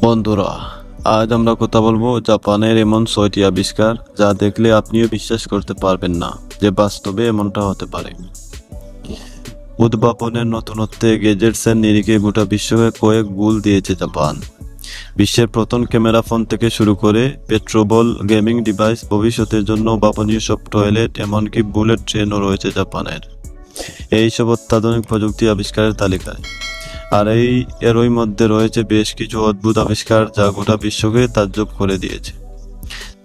বন্ধুরা, আজ আমরা কথা বলবো জাপানের এমন ৬টি আবিষ্কার যা দেখলে আপনিও বিশ্বাস করতে পারবেন না যে বাস্তবে এমনটা হতে পারে। উদ্ভাবনের নতুনত্বে গ্যাজেটসের নিরিখে গোটা বিশ্বকে কয়েক গুল দিয়েছে জাপান। বিশ্বের প্রথম ক্যামেরা ফোন থেকে শুরু করে পেট্রোবল গেমিং ডিভাইস, ভবিষ্যতের জন্য ভাবনীয় সব টয়লেট, এমনকি বুলেট ট্রেনও রয়েছে জাপানের এইসব অত্যাধুনিক প্রযুক্তি আবিষ্কারের তালিকায়। আর এরই মধ্যে রয়েছে বেশ কিছু অদ্ভুত আবিষ্কার যা গোটা বিশ্বকে তাজ্জব করে দিয়েছে।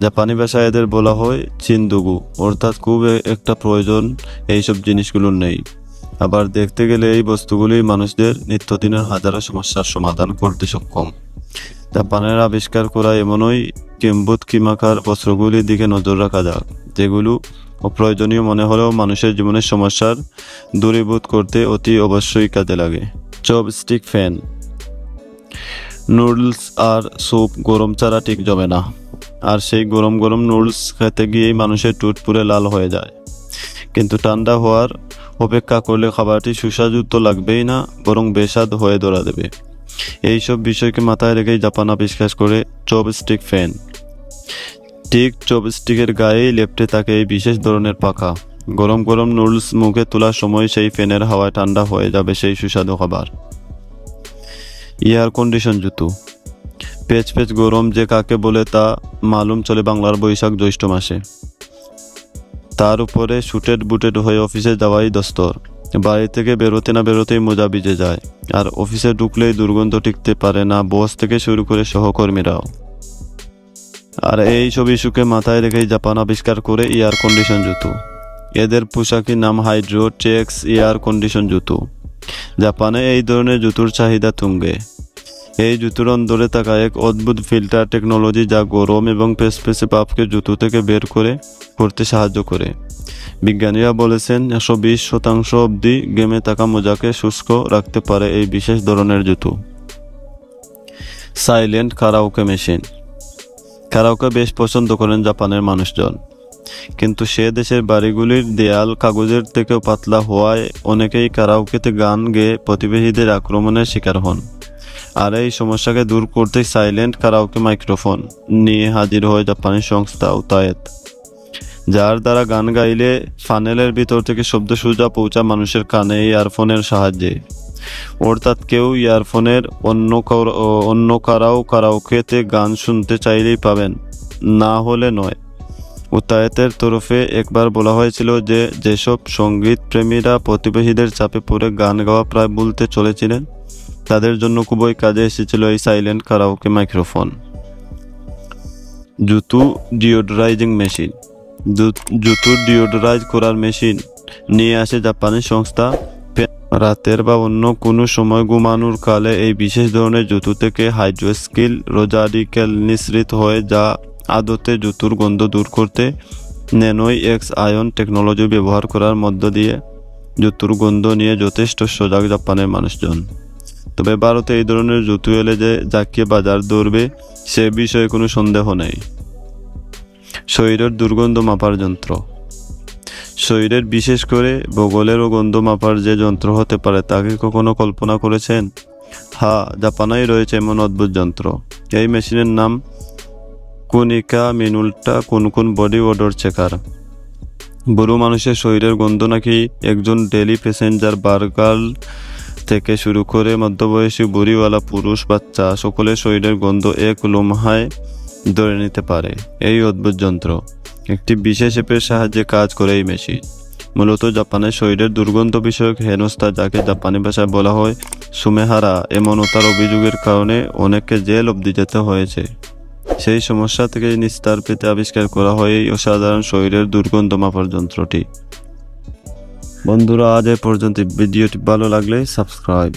জাপানি ভাষায় এদের বলা হয় চিনদুগু, অর্থাৎ খুব একটা প্রয়োজন এইসব জিনিসগুলোর নেই। আবার দেখতে গেলে এই বস্তুগুলি মানুষদের নিত্যদিনের হাজারো সমস্যার সমাধান করতে সক্ষম। জাপানের আবিষ্কার করা এমনই কিমাকার বস্ত্রগুলির দিকে নজর রাখা যাক, যেগুলো অপ্রয়োজনীয় মনে হলেও মানুষের জীবনের সমস্যার দূরীভূত করতে অতি অবশ্যই কাজে লাগে। Chopstick fan. নুডলস আর স্যুপ গরম ছাড়া ঠিক জমে না, আর সেই গরম গরম নুডলস খেতে গিয়েই মানুষের টুট পুরে লাল হয়ে যায়। কিন্তু ঠান্ডা হওয়ার অপেক্ষা করলে খাবারটি সুস্বাদু তো লাগবেই না, বরং বেস্বাদ হয়ে ধরা দেবে। এইসব বিষয়কে মাথায় রেখেই জাপান আবিষ্কার করে চপস্টিক ফ্যান। ঠিক চপস্টিকের গায়েই লেপ্টে থাকে এই বিশেষ ধরনের পাখা। গরম গরম নুডলস মুখে তোলার সময় সেই ফ্যানের হাওয়ায় ঠান্ডা হয়ে যাবে সেই সুস্বাদু খাবার। এয়ার কন্ডিশন জুতো। পেচ পেচ গরম যে কাকে বলে তা মালুম চলে বাংলার বৈশাখ জ্যৈষ্ঠ মাসে। তার উপরে শুটেড বুটেড হয়ে অফিসে যাওয়াই দস্তর। বাড়ি থেকে বেরোতে না বেরোতেই মোজা ভিজে যায়, আর অফিসে ঢুকলেই দুর্গন্ধ টিকতে পারে না বস থেকে শুরু করে সহকর্মীরাও। আর এই সব ইস্যুকে মাথায় রেখেই জাপান আবিষ্কার করে এয়ার কন্ডিশন জুতো। এদের পোশাকের নাম হাইড্রো টেক্স এয়ার কন্ডিশন জুতো। জাপানে এই ধরনের জুতোর চাহিদা তুঙ্গে। এই জুতোর অন্দরে থাকা এক অদ্ভুত ফিল্টার টেকনোলজি যা গরম এবং পেসপেসে ভাবকে জুতো থেকে বের করতে সাহায্য করে। বিজ্ঞানীরা বলেছেন ১২০% অবধি গেমে থাকা মোজাকে শুষ্ক রাখতে পারে এই বিশেষ ধরনের জুতো। Silent karaoke machine. কারাওকে বেশ পছন্দ করেন জাপানের মানুষজন, কিন্তু সে দেশের বাড়িগুলির দেয়াল কাগজের থেকেও পাতলা হওয়ায় অনেকেই কারাওকেতে গান গেয়ে প্রতিবেশীদের আক্রমণের শিকার হন। আর এই সমস্যাকে দূর করতে সাইলেন্ট কারাওকে মাইক্রোফোন নিয়ে হাজির হয় জাপানি সংস্থা উতায়েত, যার দ্বারা গান গাইলে ফানেলের ভিতর থেকে শব্দ সোজা পৌঁছা মানুষের কানে ইয়ারফোনের সাহায্যে। অর্থাৎ কেউ ইয়ারফোনের অন্য কারাওকেতে গান শুনতে চাইলেই পাবেন, না হলে নয়। উতায়েতের তরফে একবার বলা হয়েছিল যে যেসব সঙ্গীত প্রেমীরা প্রতিবেশীদের চাপে পড়ে গান গাওয়া প্রায় ভুলতে চলেছিলেন, তাদের জন্য খুবই কাজে এসেছিল এই সাইলেন্ট কারাওকে মাইক্রোফোন। জুতো ডিওডোরাইজিং মেশিন। জুতো ডিওডোরাইজ করার মেশিন নিয়ে আসে জাপানি সংস্থা। রাতের বা অন্য কোনো সময় ঘুমানোর কালে এই বিশেষ ধরনের জুতো থেকে হাইড্রোস্কিল রোজাডিকেল নিঃসৃত হয়, যা আদতে জুতোর গন্ধ দূর করতে ন্যানোই এক্স আয়ন টেকনোলজি ব্যবহার করার মধ্য দিয়ে জুতোর গন্ধ নিয়ে যথেষ্ট সজাগ জাপানের মানুষজন। তবে ভারতে এই ধরনের জুতো এলে যে জাকিয়ে বাজার ধরবে সে বিষয়ে কোনো সন্দেহ নেই। শরীরের দুর্গন্ধ মাপার যন্ত্র। শরীরের বিশেষ করে বগলেরও গন্ধ মাপার যে যন্ত্র হতে পারে তাকে কখনো কল্পনা করেছেন? হ্যাঁ, জাপানেই রয়েছে এমন অদ্ভুত যন্ত্র। এই মেশিনের নাম কুনিকা মিনুলটা কুনকুন বডি ওডর চেকার। বুড়ো মানুষের শরীরের গন্ধ নাকি একজন ডেলি প্যাসেঞ্জার বার্গার থেকে শুরু করে মধ্যবয়সী বুড়িওয়ালা পুরুষ বাচ্চা সকলের শরীরের গন্ধ এক লম্হায় ধরে নিতে পারে। এই অদ্ভুত যন্ত্র একটি বিশেষ অ্যাপের সাহায্যে কাজ করে। এই মেশিন মূলত জাপানের শরীরের দুর্গন্ধ বিষয়ক হেনস্থা, যাকে জাপানি ভাষায় বলা হয় সুমেহারা, এমনতার অভিযোগের কারণে অনেককে জেল অবধি যেতে হয়েছে। সেই সমস্যা থেকে নিস্তার পেতে আবিষ্কার করা হয় এই অসাধারণ শরীরের দুর্গন্ধ মাপার যন্ত্রটি। বন্ধুরা, আজ এ পর্যন্ত। ভিডিওটি ভালো লাগলে সাবস্ক্রাইব।